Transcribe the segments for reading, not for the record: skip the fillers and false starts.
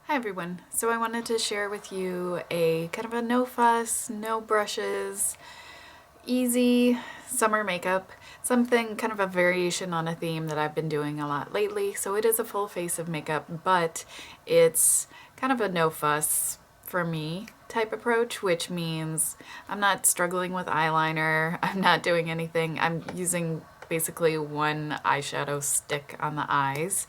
Hi everyone. So I wanted to share with you a kind of a no fuss, no brushes, easy summer makeup, something kind of a variation on a theme that I've been doing a lot lately. So it is a full face of makeup, but it's kind of a no fuss for me type approach, which means I'm not struggling with eyeliner, I'm not doing anything, I'm using basically one eyeshadow stick on the eyes.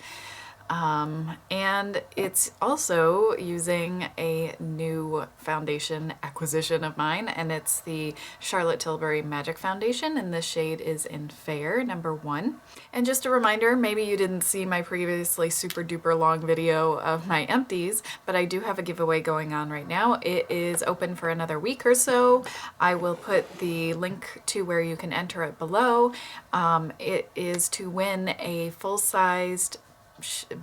And it's also using a new foundation acquisition of mine, and it's the Charlotte Tilbury Magic Foundation, and the shade is in Fair, number 1. And just a reminder, maybe you didn't see my previously super duper long video of my empties, but I do have a giveaway going on right now. It is open for another week or so. I will put the link to where you can enter it below. It is to win a full-sized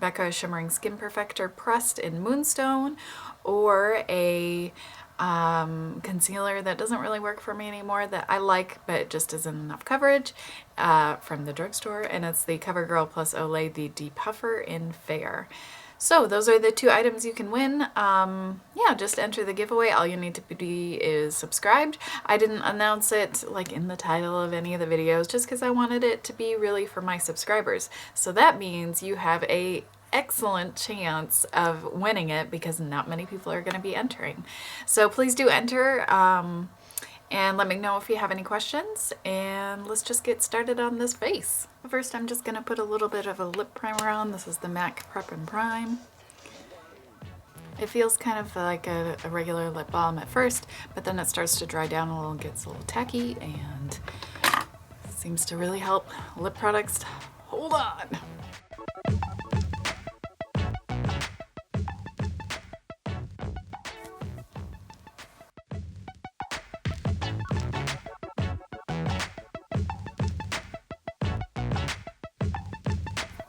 Becca Shimmering Skin Perfector pressed in Moonstone, or a concealer that doesn't really work for me anymore that I like but just isn't enough coverage from the drugstore, and it's the CoverGirl plus Olay the Depuffer in Fair. So those are the 2 items you can win. Yeah, just enter the giveaway. All you need to be is subscribed. I didn't announce it like in the title of any of the videos just because I wanted it to be really for my subscribers. So that means you have a excellent chance of winning it because not many people are going to be entering. So please do enter. And let me know if you have any questions, and let's just get started on this face. First, I'm just going to put a little bit of a lip primer on. This is the MAC Prep and Prime. It feels kind of like a regular lip balm at first, but then it starts to dry down a little and gets a little tacky, and seems to really help lip products hold on.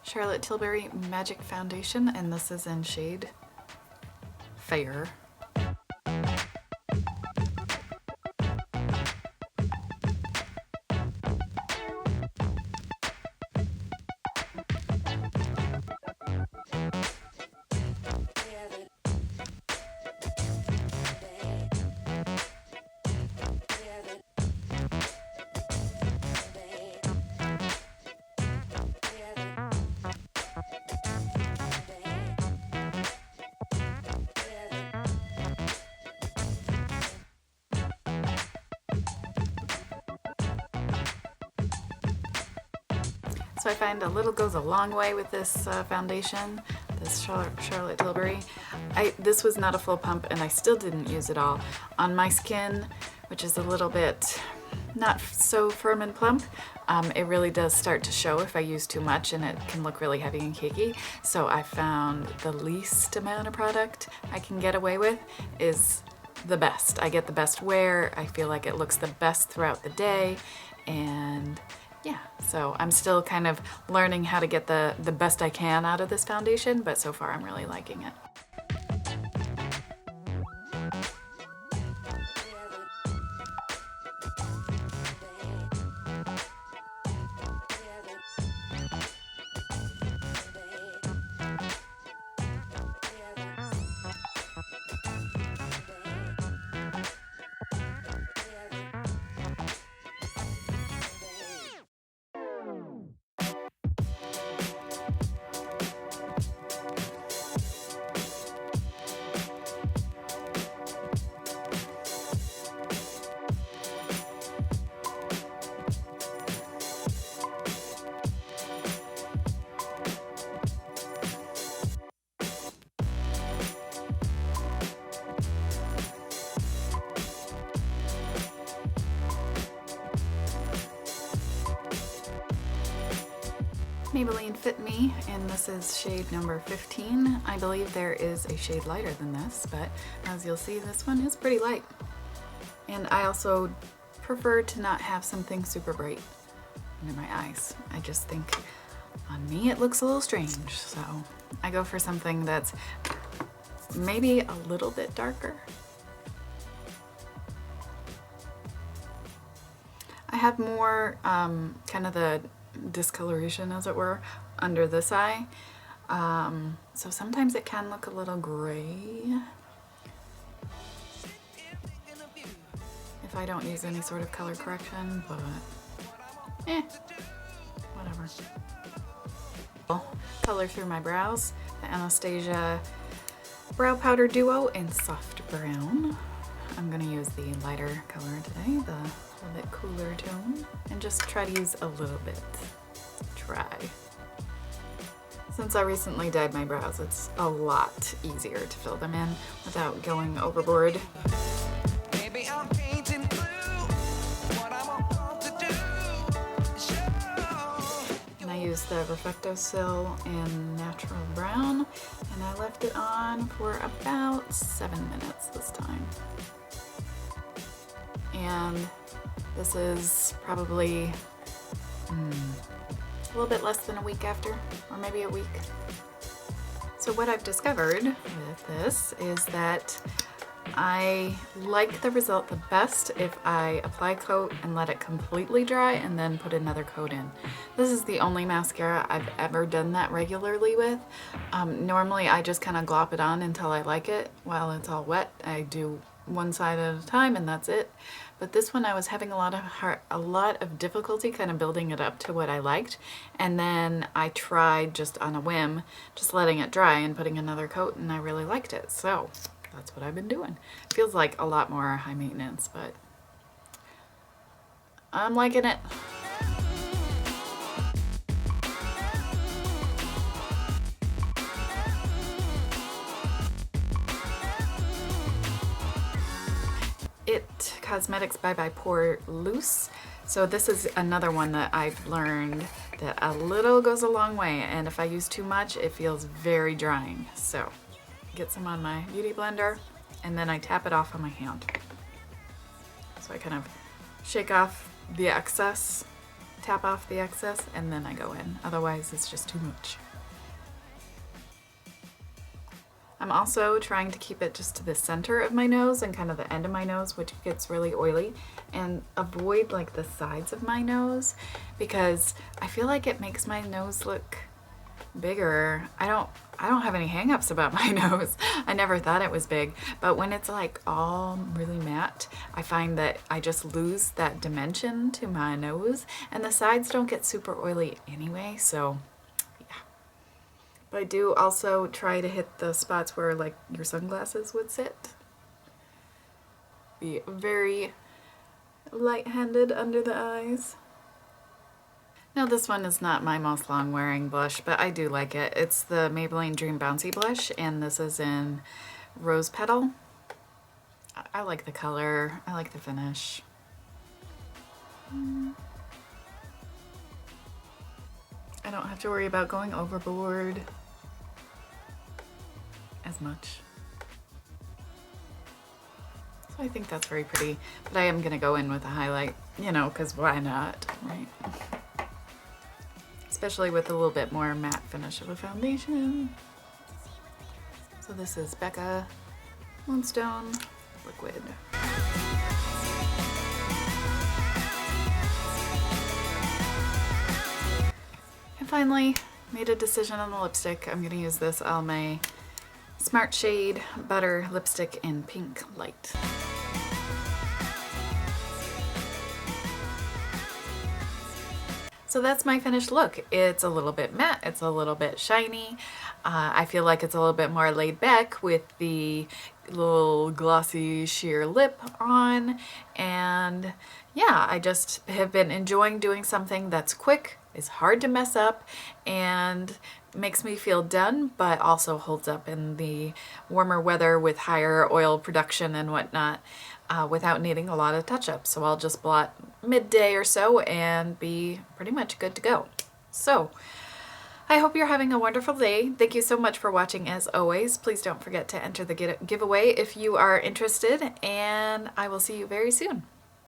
Charlotte Tilbury Magic Foundation, and this is in shade Fair. So I find a little goes a long way with this foundation, this Charlotte Tilbury. This was not a full pump, and I still didn't use it all. On my skin, which is a little bit not so firm and plump, it really does start to show if I use too much, and it can look really heavy and cakey. So I found the least amount of product I can get away with is the best. I get the best wear, I feel like it looks the best throughout the day, and yeah, so I'm still kind of learning how to get the best I can out of this foundation, but so far I'm really liking it. Maybelline Fit Me, and this is shade number 15. I believe there is a shade lighter than this, but as you'll see, this one is pretty light. And I also prefer to not have something super bright under my eyes. I just think on me it looks a little strange, so I go for something that's maybe a little bit darker. I have more kind of the discoloration, as it were, under this eye. So sometimes it can look a little gray if I don't use any sort of color correction, but whatever. Color through my brows, the Anastasia Brow Powder Duo in Soft Brown. I'm gonna use the lighter color today, the little bit cooler tone, and just try to use a little bit. Try. Since I recently dyed my brows, it's a lot easier to fill them in without going overboard. Maybe I'm painting blue. What I'm about to do is show. And I used the Reflecto Sil in Natural Brown, and I left it on for about 7 minutes this time. And this is probably a little bit less than a week after, or maybe a week. So what I've discovered with this is that I like the result the best if I apply coat and let it completely dry and then put another coat in. This is the only mascara I've ever done that regularly with. Normally I just kind of glop it on until I like it while it's all wet. I do one side at a time and that's it. But this one I was having a lot of difficulty kind of building it up to what I liked, and then I tried just on a whim just letting it dry and putting another coat, and I really liked it. So that's what I've been doing. Feels like a lot more high maintenance, but I'm liking it. Cosmetics by Pore Loose. So this is another one that I've learned that a little goes a long way, and if I use too much it feels very drying. So get some on my beauty blender and then I tap it off on my hand. So I kind of shake off the excess, tap off the excess, and then I go in. Otherwise it's just too much. I'm also trying to keep it just to the center of my nose and kind of the end of my nose, which gets really oily, and avoid like the sides of my nose because I feel like it makes my nose look bigger. I don't have any hang-ups about my nose. I never thought it was big, but when it's like all really matte, I find that I just lose that dimension to my nose, and the sides don't get super oily anyway, so I do also try to hit the spots where like your sunglasses would sit. Be very light-handed under the eyes. Now this one is not my most long-wearing blush, but I do like it. It's the Maybelline Dream Bouncy blush, and this is in Rose Petal. I like the color. I like the finish. I don't have to worry about going overboard as much. So I think that's very pretty, but I am gonna go in with a highlight, you know, because why not, right? Especially with a little bit more matte finish of a foundation. So this is Becca Moonstone Liquid. And finally, made a decision on the lipstick. I'm gonna use this Almay Smart Shade Butter Lipstick in Pink Light. So that's my finished look. It's a little bit matte, it's a little bit shiny. I feel like it's a little bit more laid back with the little glossy sheer lip on, and yeah, I just have been enjoying doing something that's quick, is hard to mess up, and makes me feel done, but also holds up in the warmer weather with higher oil production and whatnot, without needing a lot of touch-up. So I'll just blot midday or so and be pretty much good to go. So I hope you're having a wonderful day. Thank you so much for watching as always. Please don't forget to enter the giveaway if you are interested, and I will see you very soon.